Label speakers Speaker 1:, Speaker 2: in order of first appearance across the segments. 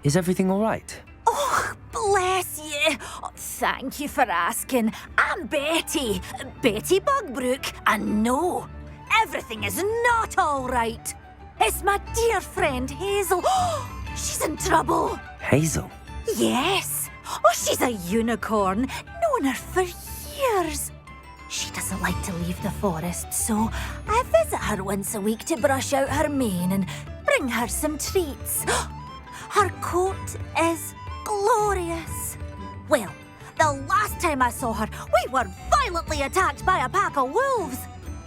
Speaker 1: Is everything all right?
Speaker 2: Oh, bless you. Oh, thank you for asking. I'm Betty. Betty Bugbrooke. And no, everything is not all right. It's my dear friend Hazel. She's in trouble.
Speaker 1: Hazel?
Speaker 2: Yes. Oh, she's a unicorn. Known her for years. She doesn't like to leave the forest, so I visit her once a week to brush out her mane and bring her some treats. Her coat is glorious. Well, the last time I saw her, we were violently attacked by a pack of wolves.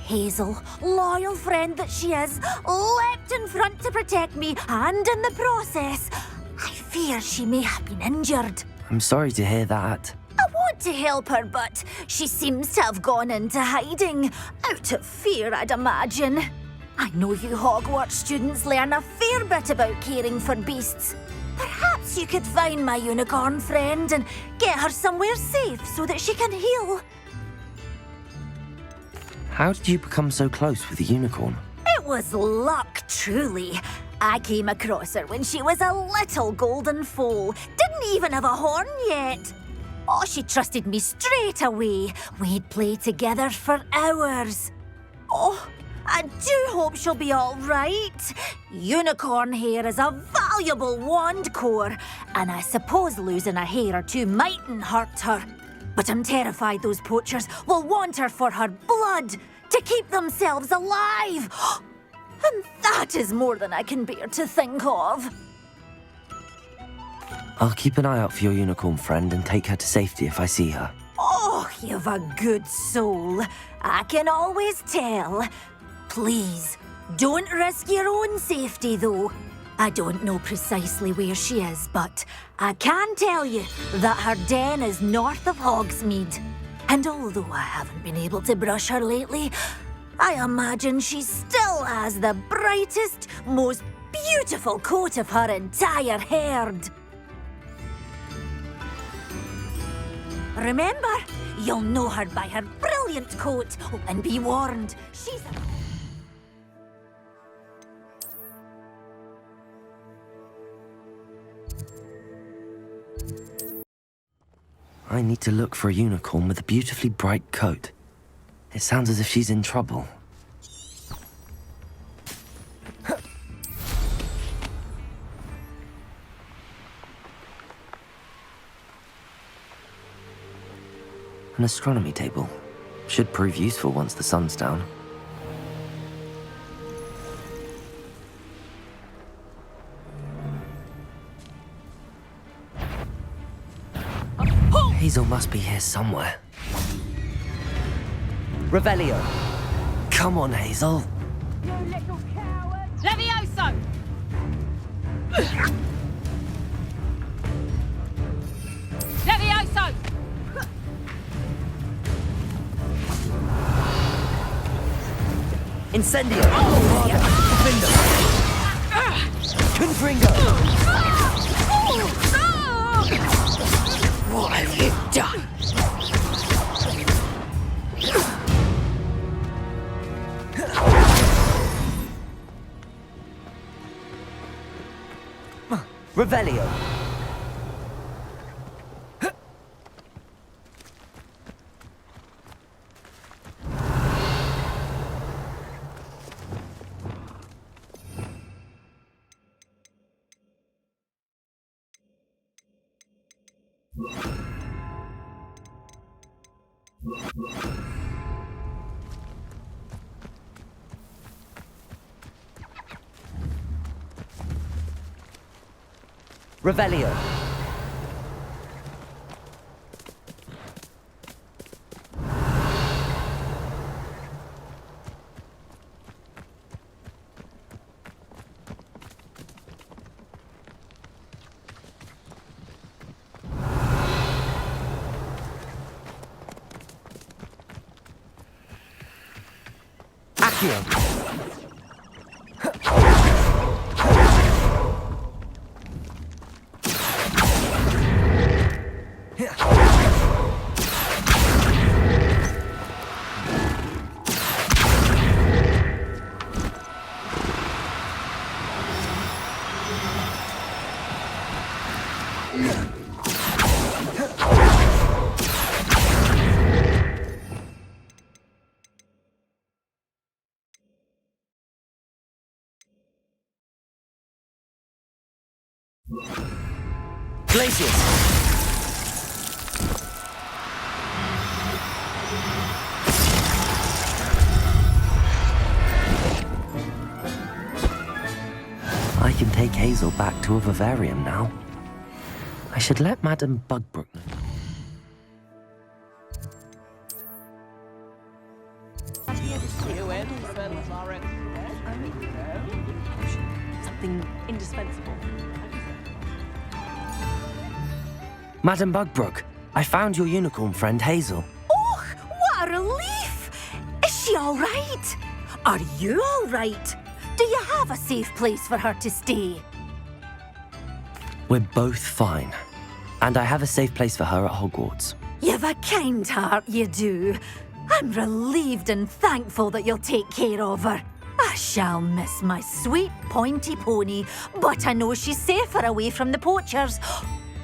Speaker 2: Hazel, loyal friend that she is, leapt in front to protect me, and in the process, I fear she may have been injured.
Speaker 1: I'm sorry to hear that.
Speaker 2: I want to help her, but she seems to have gone into hiding. Out of fear, I'd imagine. I know you Hogwarts students learn a fair bit about caring for beasts. Perhaps you could find my unicorn friend and get her somewhere safe so that she can heal.
Speaker 1: How did you become so close with the unicorn?
Speaker 2: It was luck, truly. I came across her when she was a little golden foal. Didn't even have a horn yet. Oh, she trusted me straight away. We'd play together for hours. Oh, I do hope she'll be all right. Unicorn hair is a valuable wand core, and I suppose losing a hair or two mightn't hurt her. But I'm terrified those poachers will want her for her blood, to keep themselves alive. And that is more than I can bear to think of.
Speaker 1: I'll keep an eye out for your unicorn friend and take her to safety if I see her.
Speaker 2: Oh, you've a good soul. I can always tell. Please, don't risk your own safety, though. I don't know precisely where she is, but I can tell you that her den is north of Hogsmeade. And although I haven't been able to brush her lately, I imagine she still has the brightest, most beautiful coat of her entire herd. Remember, you'll know her by her brilliant coat. Oh, and be warned, she's...
Speaker 1: I need to look for a unicorn with a beautifully bright coat. It sounds as if she's in trouble. An astronomy table. Should prove useful once the sun's down. Hazel must be here somewhere. Revelio. Come on, Hazel.
Speaker 3: You little coward! Levioso! Levioso!
Speaker 1: Incendio! Confringo!
Speaker 3: What have you done?
Speaker 1: Revelio! Revelio. Accio. Glaciers! I can take Hazel back to a vivarium now. I should let Madame Bugbrooke know.
Speaker 4: Something indispensable.
Speaker 1: Madame Bugbrooke, I found your unicorn friend Hazel.
Speaker 2: Oh, what a relief! Is she all right? Are you all right? Do you have a safe place for her to stay?
Speaker 1: We're both fine. And I have a safe place for her at Hogwarts.
Speaker 2: You've a kind heart, you do. I'm relieved and thankful that you'll take care of her. I shall miss my sweet pointy pony, but I know she's safer away from the poachers.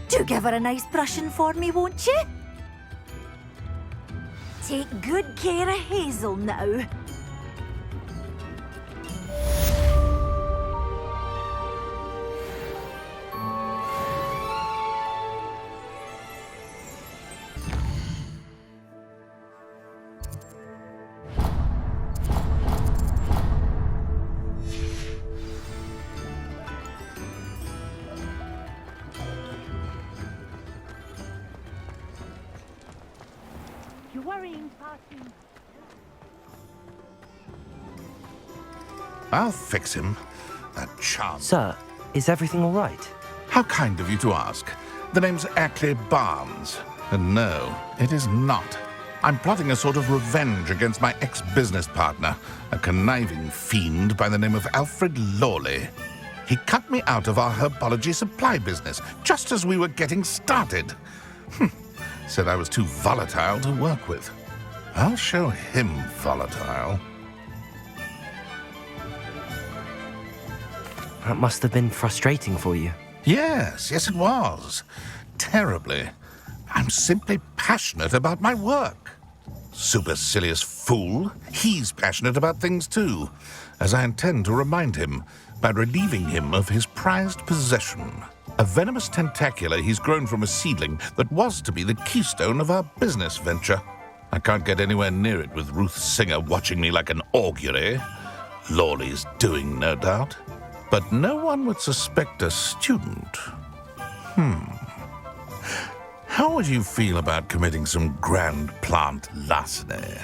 Speaker 2: Do give her a nice brushing for me, won't you? Take good care of Hazel now.
Speaker 3: You're worrying, Party.
Speaker 5: I'll fix him. That chance.
Speaker 1: Sir, is everything all right?
Speaker 5: How kind of you to ask. The name's Ackley Barnes. And no, it is not. I'm plotting a sort of revenge against my ex-business partner, a conniving fiend by the name of Alfred Lawley. He cut me out of our herbology supply business just as we were getting started. Said I was too volatile to work with. I'll show him volatile.
Speaker 1: That must have been frustrating for you.
Speaker 5: Yes, it was. Terribly. I'm simply passionate about my work. Supercilious fool. He's passionate about things too, as I intend to remind him by relieving him of his prized possession. A venomous tentacula he's grown from a seedling that was to be the keystone of our business venture. I can't get anywhere near it with Ruth Singer watching me like an augury. Lawley's doing, no doubt. But no one would suspect a student. How would you feel about committing some grand plant larceny?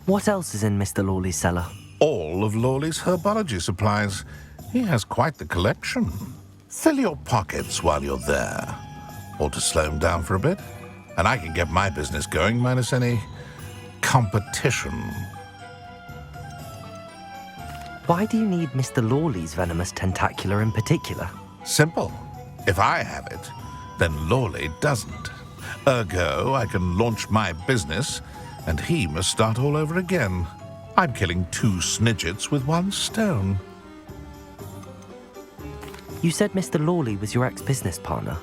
Speaker 1: What else is in Mr. Lawley's cellar?
Speaker 5: All of Lawley's herbology supplies. He has quite the collection. Fill your pockets while you're there. Or to slow him down for a bit. And I can get my business going minus any competition.
Speaker 1: Why do you need Mr. Lawley's venomous tentacula in particular?
Speaker 5: Simple. If I have it, then Lawley doesn't. Ergo, I can launch my business, and he must start all over again. I'm killing 2 snidgets with 1 stone.
Speaker 1: You said Mr. Lawley was your ex-business partner.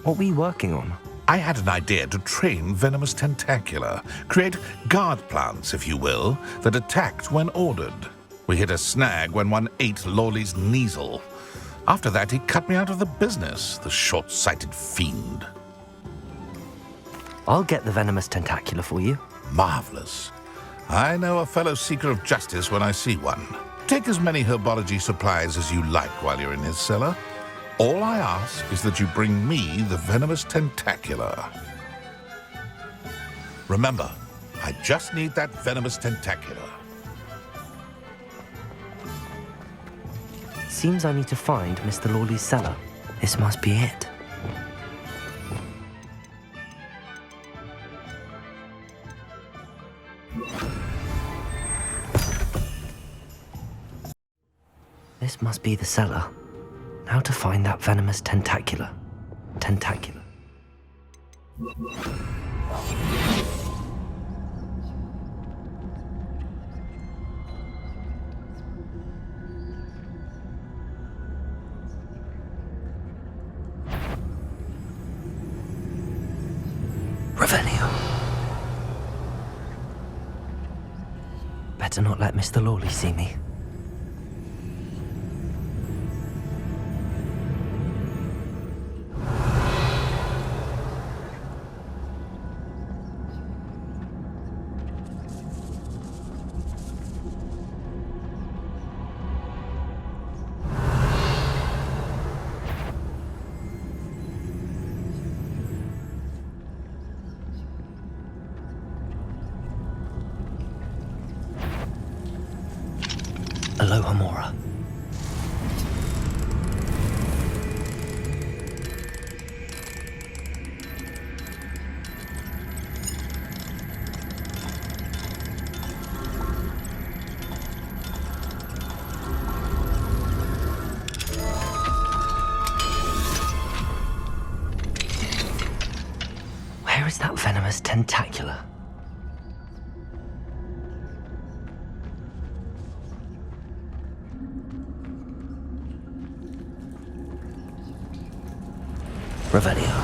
Speaker 1: What were you working on?
Speaker 5: I had an idea to train venomous tentacula, create guard plants, if you will, that attacked when ordered. We hit a snag when one ate Lawley's Kneasel. After that, he cut me out of the business, the short-sighted fiend.
Speaker 1: I'll get the venomous tentacula for you.
Speaker 5: Marvelous. I know a fellow seeker of justice when I see one. Take as many herbology supplies as you like while you're in his cellar. All I ask is that you bring me the venomous tentacula. Remember, I just need that venomous tentacula.
Speaker 1: Seems I need to find Mr. Lawley's cellar. This must be it. This must be the cellar. Now to find that venomous tentacula. Revelio. Better not let Mr. Lawley see me. Alohomora. Where is that venomous tentacula? Revelio.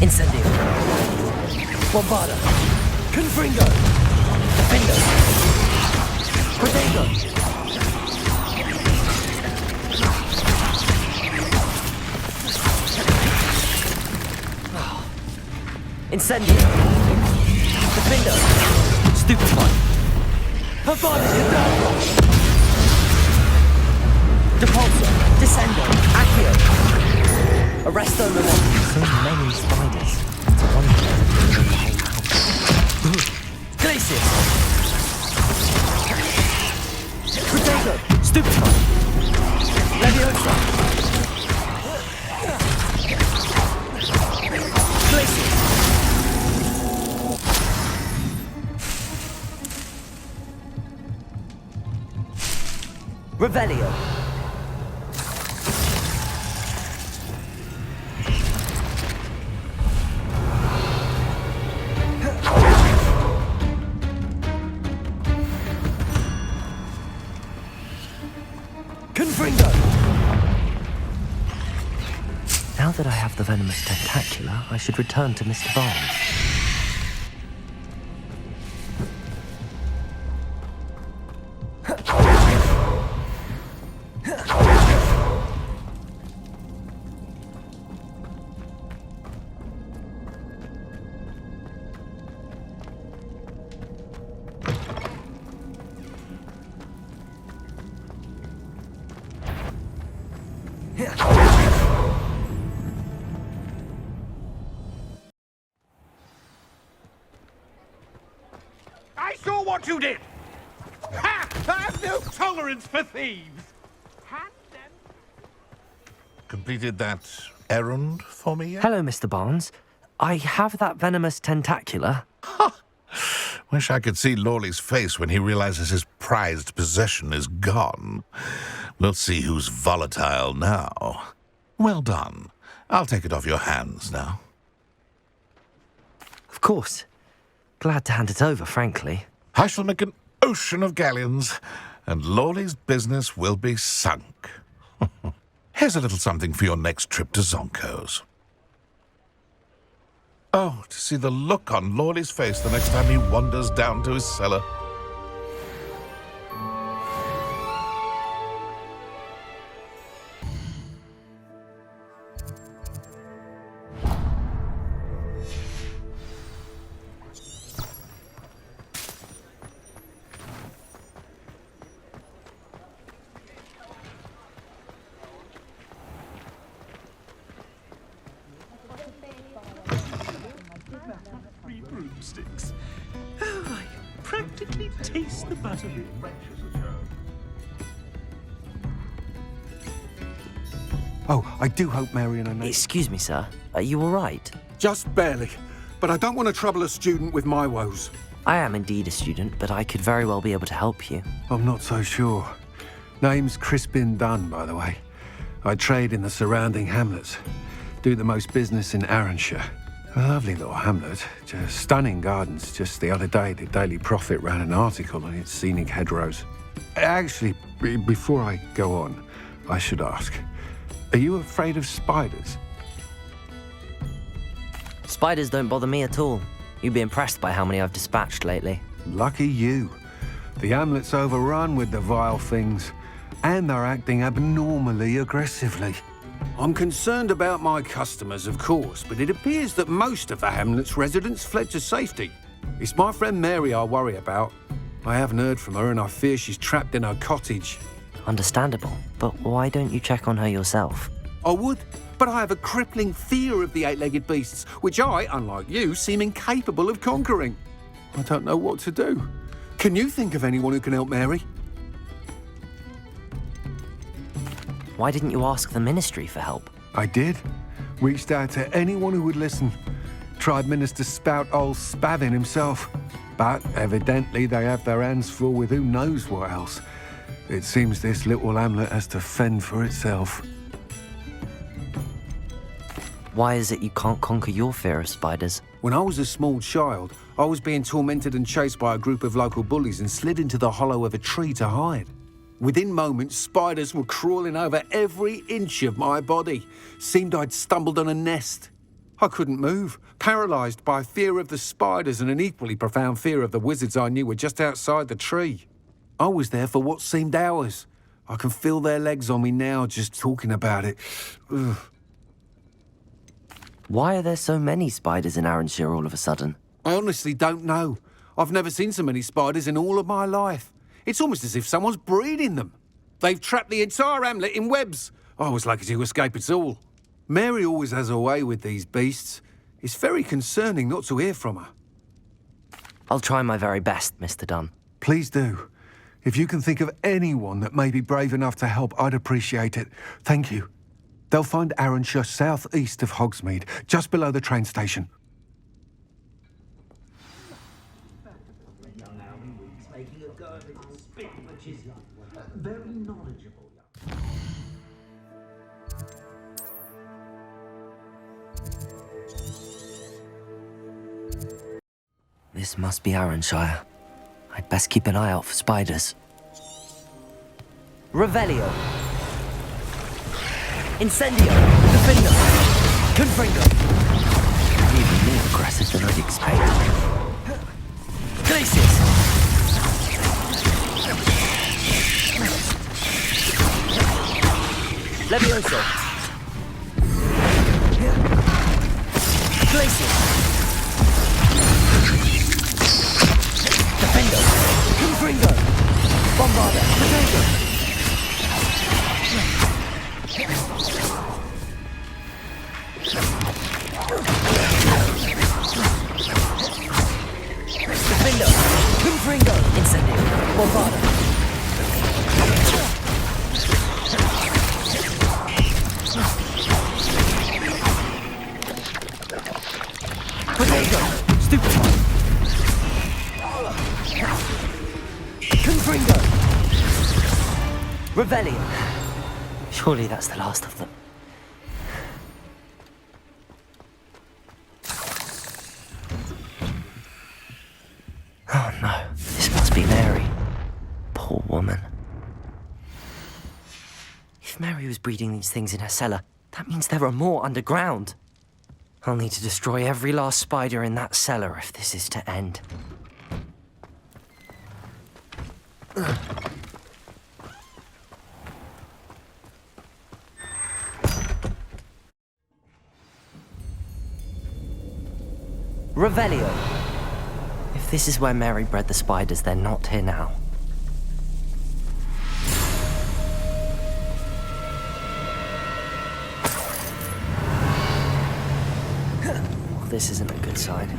Speaker 1: Incendio. Bombarda. Confringo. Defendo. Protego. Incendio. Defendo. Stupefy. Bombarda. Cadabra. Depulso, Descendo, Accio, Arresto Memento. So many spiders. It's a wonder the whole house. Glacius! Protego, Stupefy, Leviosa. Glacius! Revelio. Now that I have the venomous tentacula, I should return to Mr. Barnes.
Speaker 6: I saw what you did! Ha! I have no tolerance for thieves! Hand them.
Speaker 5: Completed that errand for me yet?
Speaker 1: Hello, Mr. Barnes. I have that venomous tentacula.
Speaker 5: Wish I could see Lawley's face when he realizes his prized possession is gone. We'll see who's volatile now. Well done. I'll take it off your hands now.
Speaker 1: Of course. Glad to hand it over, frankly.
Speaker 5: I shall make an ocean of galleons, and Lawley's business will be sunk. Here's a little something for your next trip to Zonko's. Oh, to see the look on Lawley's face the next time he wanders down to his cellar.
Speaker 6: Three Broomsticks. Oh, I can practically taste the buttermilk.
Speaker 7: Oh, I do hope Mary and I may...
Speaker 1: Excuse me, sir. Are you all right?
Speaker 7: Just barely. But I don't want to trouble a student with my woes.
Speaker 1: I am indeed a student, but I could very well be able to help you.
Speaker 7: I'm not so sure. Name's Crispin Dunn, by the way. I trade in the surrounding hamlets. Do the most business in Arranshire. A lovely little hamlet. Just stunning gardens. Just the other day, the Daily Prophet ran an article on its scenic hedgerows. Actually, before I go on, I should ask, are you afraid of spiders?
Speaker 1: Spiders don't bother me at all. You'd be impressed by how many I've dispatched lately.
Speaker 7: Lucky you. The hamlet's overrun with the vile things, and they're acting abnormally aggressively. I'm concerned about my customers, of course, but it appears that most of the hamlet's residents fled to safety. It's my friend Mary I worry about. I haven't heard from her, and I fear she's trapped in her cottage.
Speaker 1: Understandable, but why don't you check on her yourself?
Speaker 7: I would, but I have a crippling fear of the eight-legged beasts, which I, unlike you, seem incapable of conquering. I don't know what to do. Can you think of anyone who can help Mary?
Speaker 1: Why didn't you ask the ministry for help?
Speaker 7: I did. Reached out to anyone who would listen. Tried Minister Spout old Spavin himself. But evidently they have their hands full with who knows what else. It seems this little hamlet has to fend for itself.
Speaker 1: Why is it you can't conquer your fear of spiders?
Speaker 7: When I was a small child, I was being tormented and chased by a group of local bullies and slid into the hollow of a tree to hide. Within moments, spiders were crawling over every inch of my body. Seemed I'd stumbled on a nest. I couldn't move, paralysed by fear of the spiders and an equally profound fear of the wizards I knew were just outside the tree. I was there for what seemed hours. I can feel their legs on me now just talking about it. Ugh.
Speaker 1: Why are there so many spiders in Arranshire all of a sudden?
Speaker 7: I honestly don't know. I've never seen so many spiders in all of my life. It's almost as if someone's breeding them. They've trapped the entire hamlet in webs. I was lucky to escape it all. Mary always has a way with these beasts. It's very concerning not to hear from her.
Speaker 1: I'll try my very best, Mr. Dunn.
Speaker 7: Please do. If you can think of anyone that may be brave enough to help, I'd appreciate it. Thank you. They'll find Arranshire southeast of Hogsmeade, just below the train station.
Speaker 1: This must be Arranshire. I'd best keep an eye out for spiders. Revelio. Incendio. Defendo. Confringo. Even more aggressive than I'd expect. Glacius. Levioso. Glacius. Defendo. Confringo. Bombarda. Defendo. Defendo. Confringo. Incendio. Bombarda. Potato. Stupefy. Confringo. Revelio. Surely that's the last of them. Oh no, this must be Mary. Poor woman. If Mary was breeding these things in her cellar, that means there are more underground. I'll need to destroy every last spider in that cellar if this is to end. Revelio. If this is where Mary bred the spiders, they're not here now. Well, this isn't a good sign.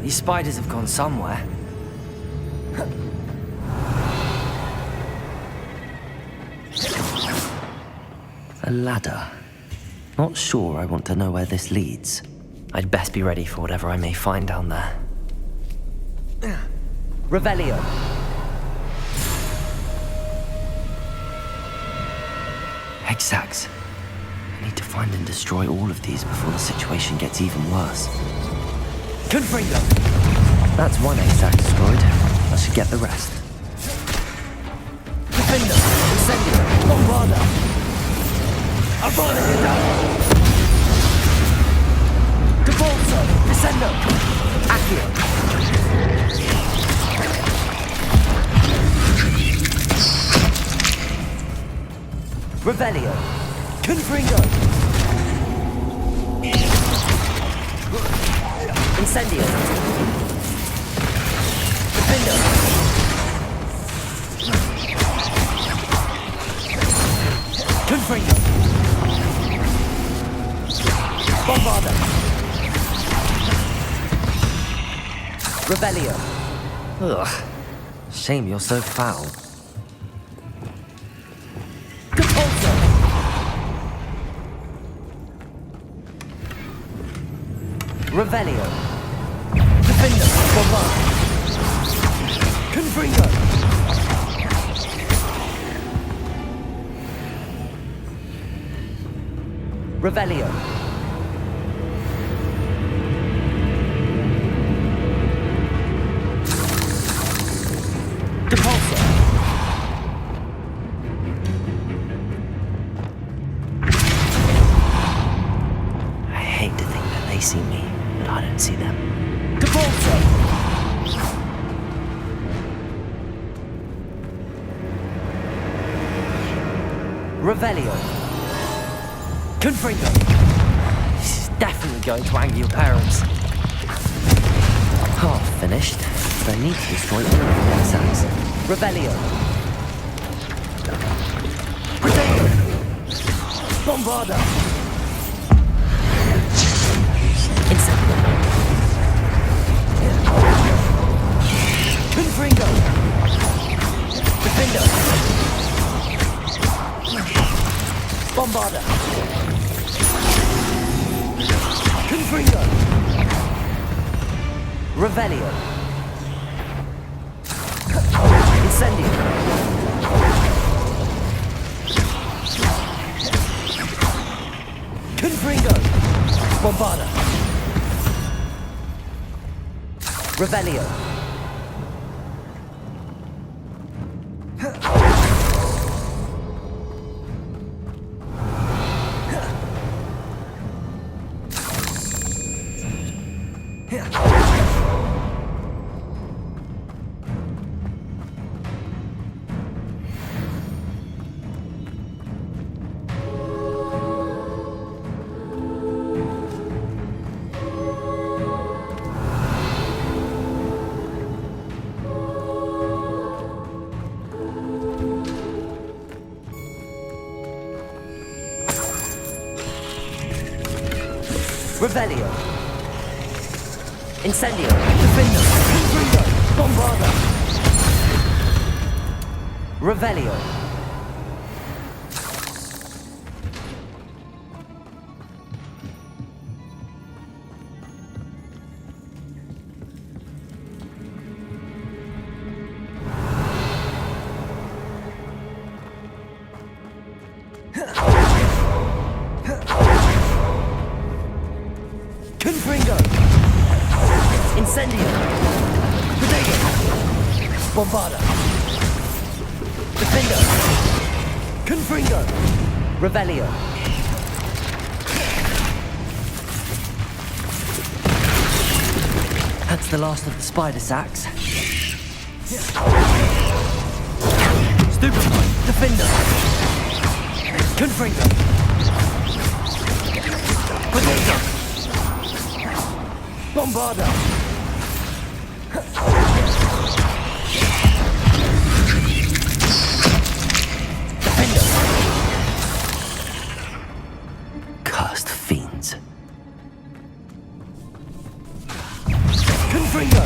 Speaker 1: These spiders have gone somewhere. A ladder. Not sure I want to know where this leads. I'd best be ready for whatever I may find down there. Revelio. Egg sacs. I need to find and destroy all of these before the situation gets even worse. Confringo. That's one egg sac destroyed. I should get the rest. Defender. Incendio. Bombarda. Avada Kedavra. Debolso. Descendo. Accio. Revelio. Confringo. Incendio. Defendo. Confringo. Bombarda. Revelio. Ugh. Shame you're so foul. Compulsor! Revelio. Defender. Bombard. Confringo. Revelio. Depulsor. I hate to think that they see me, but I don't see them. Depulsor. Revelio. Confringo. This is definitely going to anger your parents. Half finished, but I need to destroy all of the egg sacs. Revelio. Protego. Bombarda. Incendio. Confringo. Defender. Bombarda. Confringo. Revelio. Incendio. Confringo. Bombarda. Revelio. Revelio. Incendio. Defender. Confringo. Bombarda. Revelio. Confringo. Incendio. Protego. Bombarda. Defender. Confringo. Revelio. That's the last of the spider sacs. Stupefy. Defender. Confringo. Protego. Bombarda. Defender. Cursed fiends. Confringo.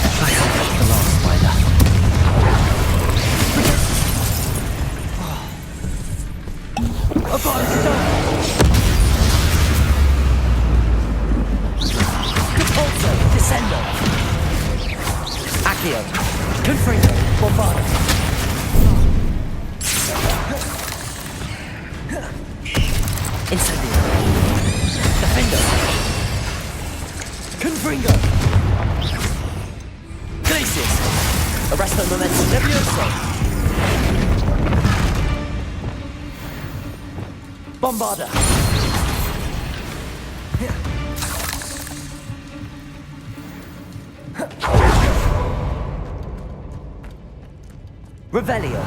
Speaker 1: I hope that's the last spider. I've got it done! Compulso, Descendo. Accio, Confringo, Bombarda. Incendio. Defender. Confringo. Glacius. Arresto Momentum Levioso. Bombarda. Revelio.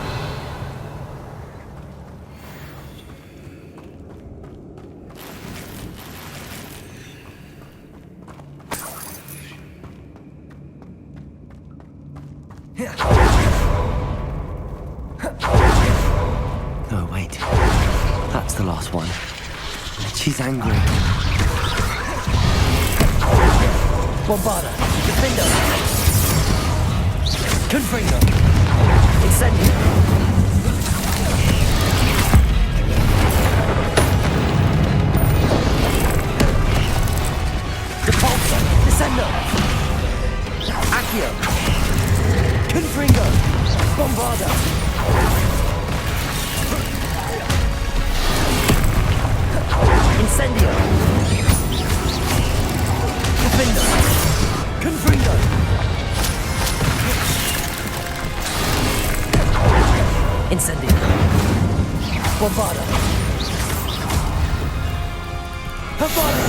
Speaker 1: Oh, wait. the last one. She's angry. Bombarda! Defender! Confringo! Incendio! Repulsor! Descendo! Accio! Confringo! Bombarda! Incendio! Defender! Confringo! Incendio! Bombarda! Bombarda!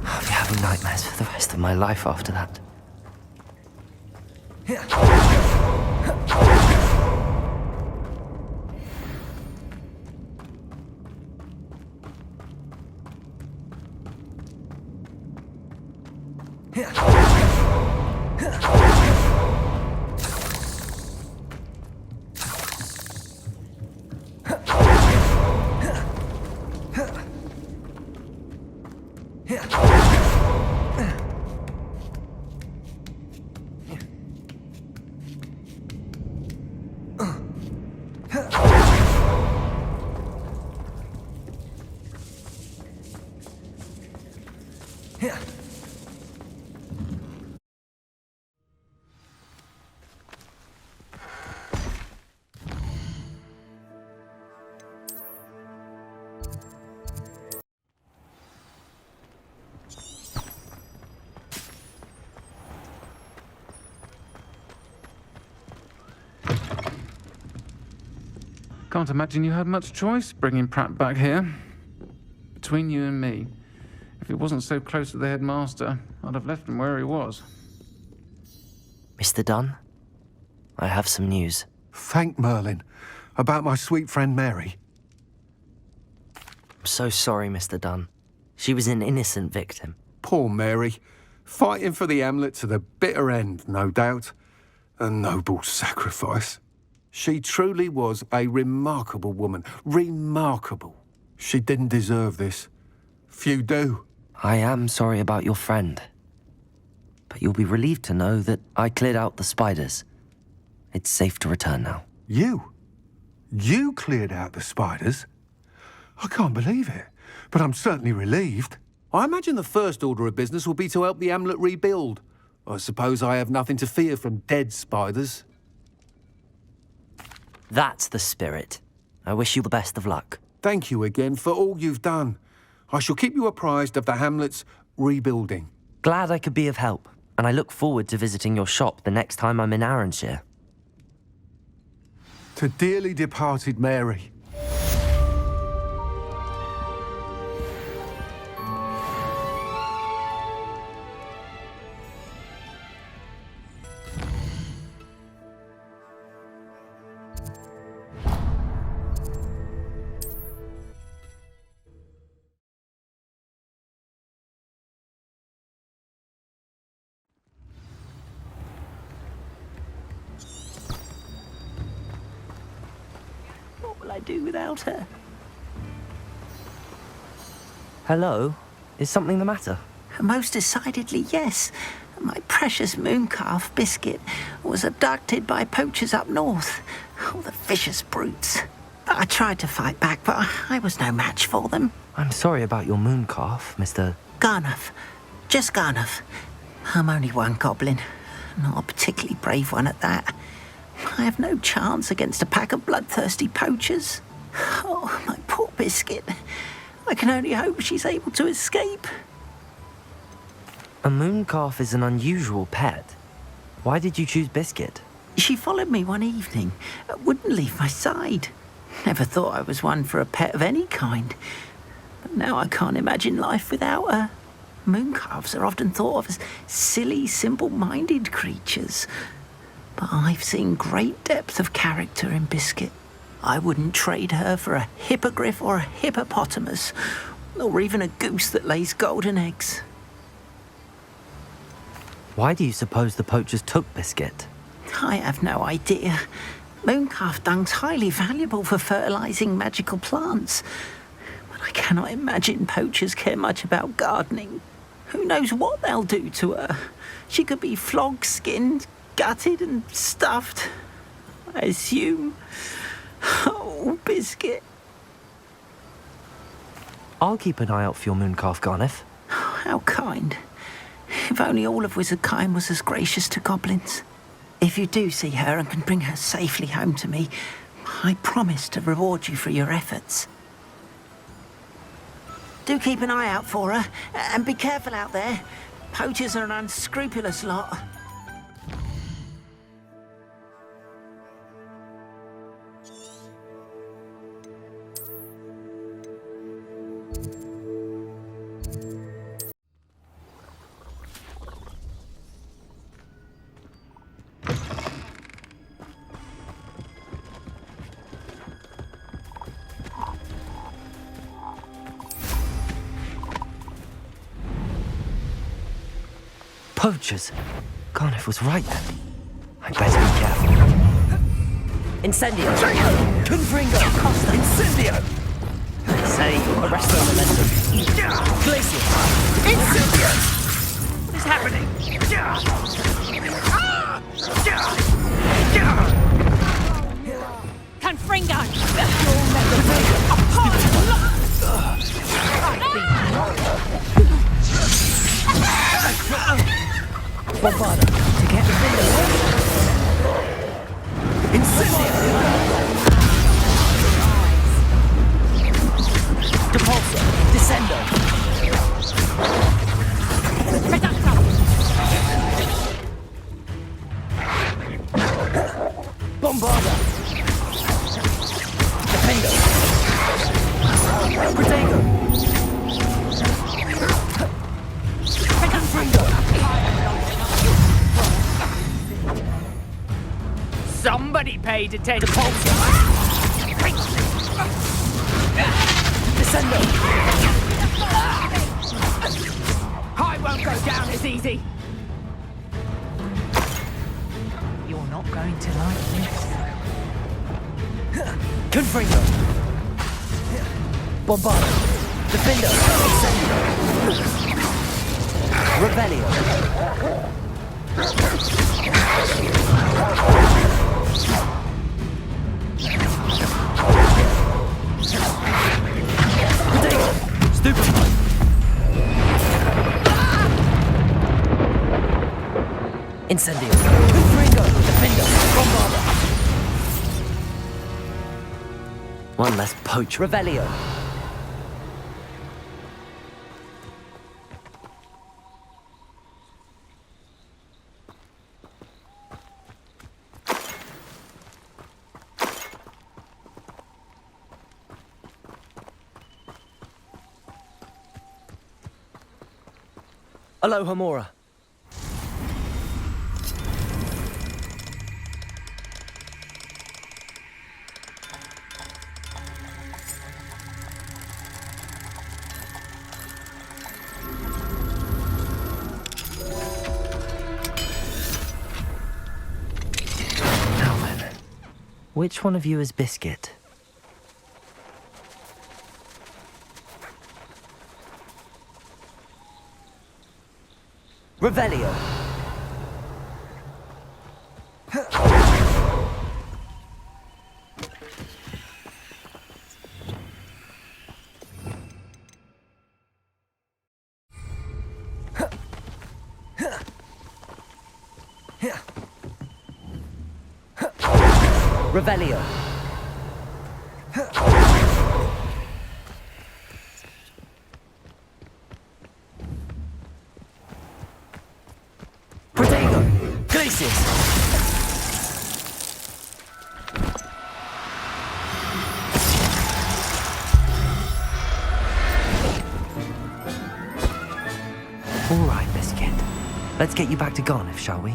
Speaker 1: I'll be having nightmares for the rest of my life after that.
Speaker 8: Can't imagine you had much choice bringing Pratt back here. Between you and me, if he wasn't so close to the headmaster, I'd have left him where he was.
Speaker 1: Mr. Dunn, I have some news.
Speaker 7: Thank Merlin. About my sweet friend Mary.
Speaker 1: I'm so sorry, Mr. Dunn. She was an innocent victim.
Speaker 7: Poor Mary. Fighting for the Hamlet to the bitter end, no doubt. A noble sacrifice. She truly was a remarkable woman. Remarkable. She didn't deserve this. Few do.
Speaker 1: I am sorry about your friend. But you'll be relieved to know that I cleared out the spiders. It's safe to return now.
Speaker 7: You? You cleared out the spiders? I can't believe it. But I'm certainly relieved. I imagine the first order of business will be to help the Hamlet rebuild. I suppose I have nothing to fear from dead spiders.
Speaker 1: That's the spirit. I wish you the best of luck.
Speaker 7: Thank you again for all you've done. I shall keep you apprised of the Hamlet's rebuilding.
Speaker 1: Glad I could be of help, and I look forward to visiting your shop the next time I'm in Arranshire.
Speaker 7: To dearly departed Mary.
Speaker 2: What will I do without her?
Speaker 1: Hello? Is something the matter?
Speaker 2: Most decidedly, yes. My precious mooncalf Biscuit was abducted by poachers up north. Oh, the vicious brutes. I tried to fight back, but I was no match for them.
Speaker 1: I'm sorry about your mooncalf, Mr.
Speaker 2: Garnuff. Just Garnuff. I'm only one goblin. Not a particularly brave one at that. I have no chance against a pack of bloodthirsty poachers. Oh, my poor Biscuit. I can only hope she's able to escape.
Speaker 1: A mooncalf is an unusual pet. Why did you choose Biscuit?
Speaker 2: She followed me one evening, wouldn't leave my side. Never thought I was one for a pet of any kind. But now I can't imagine life without her. Mooncalves are often thought of as silly, simple-minded creatures. But I've seen great depth of character in Biscuit. I wouldn't trade her for a hippogriff or a hippopotamus, or even a goose that lays golden eggs.
Speaker 1: Why do you suppose the poachers took Biscuit?
Speaker 2: I have no idea.
Speaker 9: Mooncalf dung's highly valuable for fertilizing magical plants. But I cannot imagine poachers care much about gardening. Who knows what they'll do to her? She could be flogged, skinned, gutted and stuffed. I assume. Oh, Biscuit.
Speaker 1: I'll keep an eye out for your mooncalf, Garneth.
Speaker 9: How kind. If only all of Wizardkind was as gracious to goblins. If you do see her and can bring her safely home to me, I promise to reward you for your efforts. Do keep an eye out for her, and be careful out there. Poachers are an unscrupulous lot.
Speaker 1: Poachers. Garneth was right then. I better be careful. Incendio! Confringo! Costa! Incendio! Say, arresto momentum. Glacius! Incendio!
Speaker 6: What is happening?
Speaker 3: Confringo!
Speaker 1: Bombada to get the window. Incendio! Depulso! Descendo! Bombada! Defendo! Protego!
Speaker 6: Somebody paid attention.
Speaker 1: Descendo!
Speaker 6: I won't go down as easy.
Speaker 9: You're not going to like this.
Speaker 1: Confringo! Bombada! Defendo! Revelio! Stupid! Incendio! Confringo! Defendo! Bombada! One less poach. Revelio! Aloha Mora. Now then, which one of you is Biscuit? Revelio! Revelio! Protego! Glacius! All right, Biscuit. Let's get you back to Garneth, shall we?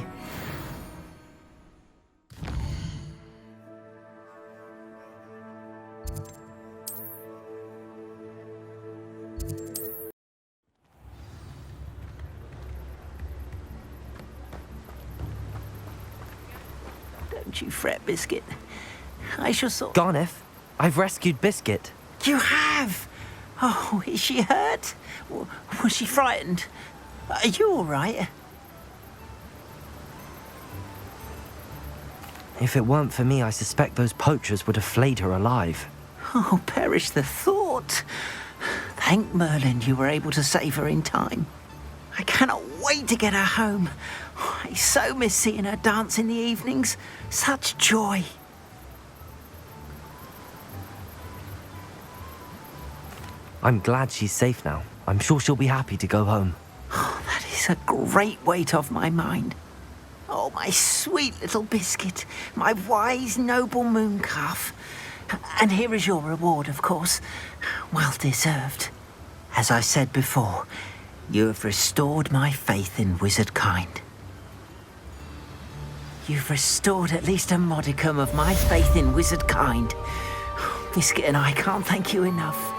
Speaker 9: Don't you fret, Biscuit. I shall sort...
Speaker 1: Gone if. I've rescued Biscuit.
Speaker 9: You have? Oh, is she hurt? Was she frightened? Are you all right?
Speaker 1: If it weren't for me, I suspect those poachers would have flayed her alive.
Speaker 9: Oh, perish the thought. Thank Merlin you were able to save her in time. I cannot wait to get her home. I so miss seeing her dance in the evenings. Such joy.
Speaker 1: I'm glad she's safe now. I'm sure she'll be happy to go home.
Speaker 9: Oh, that is a great weight off my mind. Oh, my sweet little Biscuit, my wise, noble mooncalf. And here is your reward, of course. Well deserved. As I said before, you have restored my faith in wizard kind. You've restored at least a modicum of my faith in wizard kind. Biscuit and I can't thank you enough.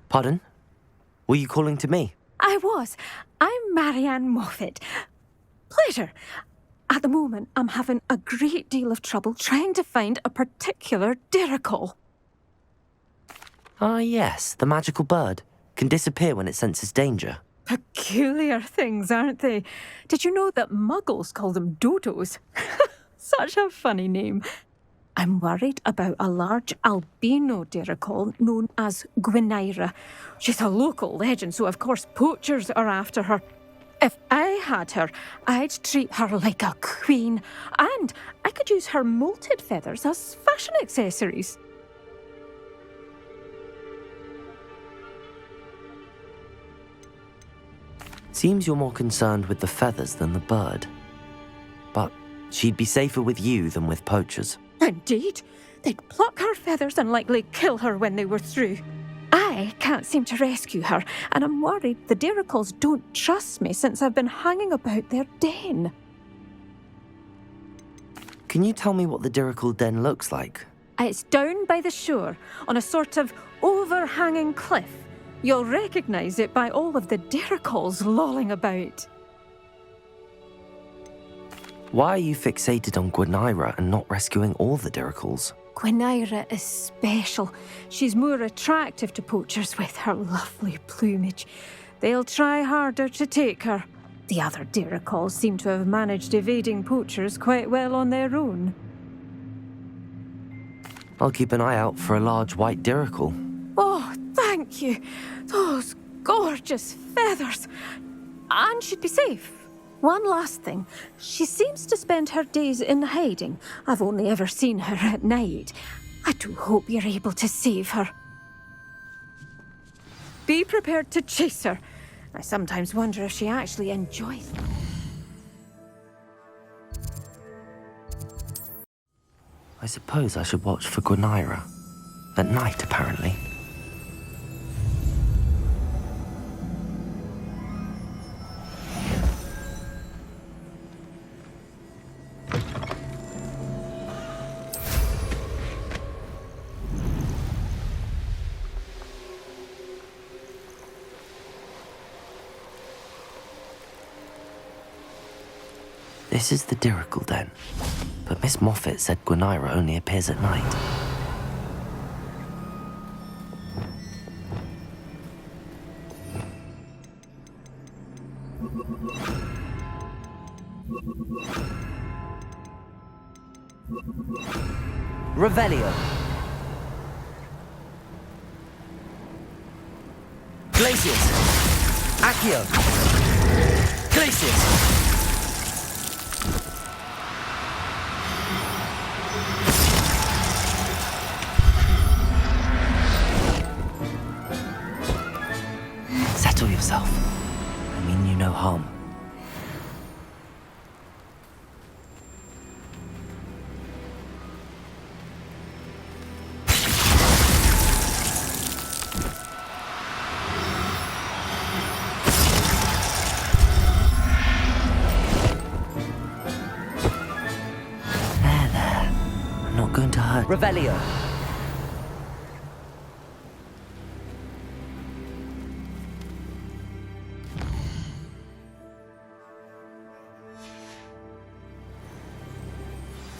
Speaker 1: Pardon? Were you calling to me?
Speaker 4: I was. I'm Marianne Moffat. Pleasure. At the moment, I'm having a great deal of trouble trying to find a particular dirical.
Speaker 1: Ah, yes, the magical bird. Can disappear when it senses danger.
Speaker 4: Peculiar things, aren't they? Did you know that muggles call them dodos? Such a funny name. I'm worried about a large albino dirical known as Gwyneira. She's a local legend, so of course poachers are after her. If I had her, I'd treat her like a queen, and I could use her molted feathers as fashion accessories.
Speaker 1: Seems you're more concerned with the feathers than the bird. But she'd be safer with you than with poachers.
Speaker 4: Indeed. They'd pluck her feathers and likely kill her when they were through. I can't seem to rescue her, and I'm worried the diricals don't trust me since I've been hanging about their den.
Speaker 1: Can you tell me what the dirical den looks like?
Speaker 4: It's down by the shore, on a sort of overhanging cliff. You'll recognise it by all of the diricals lolling about.
Speaker 1: Why are you fixated on Gwyneira and not rescuing all the diricals?
Speaker 4: Gwyneira is special. She's more attractive to poachers with her lovely plumage. They'll try harder to take her. The other diricals seem to have managed evading poachers quite well on their own.
Speaker 1: I'll keep an eye out for a large white dirical.
Speaker 4: Oh, thank you. Those gorgeous feathers. And she'd be safe. One last thing. She seems to spend her days in hiding. I've only ever seen her at night. I do hope you're able to save her. Be prepared to chase her. I sometimes wonder if she actually enjoys them.
Speaker 1: I suppose I should watch for Gwyneira. At night, apparently. This is the dirical den, but Miss Moffat said Gwyneira only appears at night. Revelio. Glacius. Accio. Glacius. Settle yourself. I mean you no harm. I'm not going to hurt.
Speaker 10: Revelio.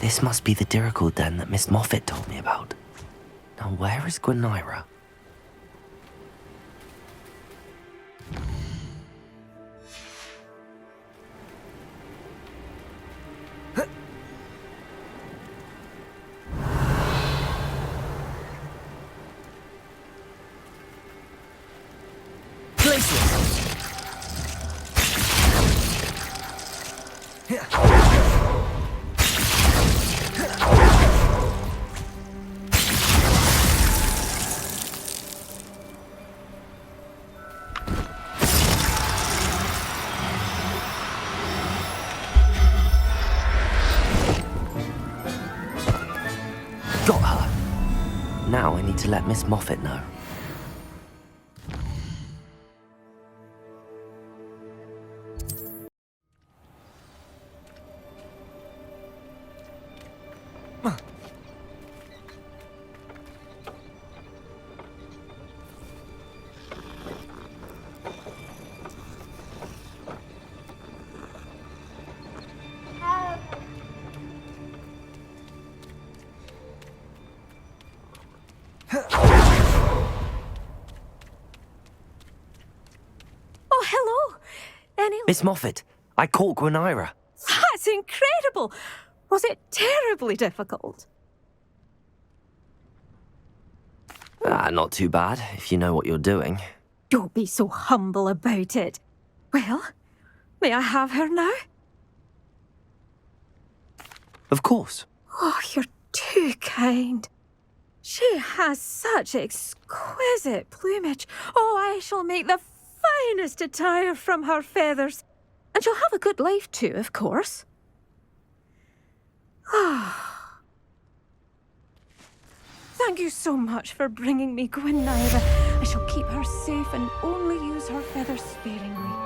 Speaker 1: This must be the Dirical den that Miss Moffat told me about. Now, where is Gwyneira? Got her. Now I need to let Miss Moffat know.
Speaker 4: Oh, hello.
Speaker 1: Miss Moffat, I caught Gwyneira.
Speaker 4: That's incredible. Was it terribly difficult?
Speaker 1: Not too bad, if you know what you're doing.
Speaker 4: Don't be so humble about it. Well, may I have her now?
Speaker 1: Of course.
Speaker 4: Oh, you're too kind. She has such exquisite plumage. Oh, I shall make the finest attire from her feathers. And she'll have a good life too, of course. Ah. Thank you so much for bringing me Gwyneira. I shall keep her safe and only use her feathers sparingly.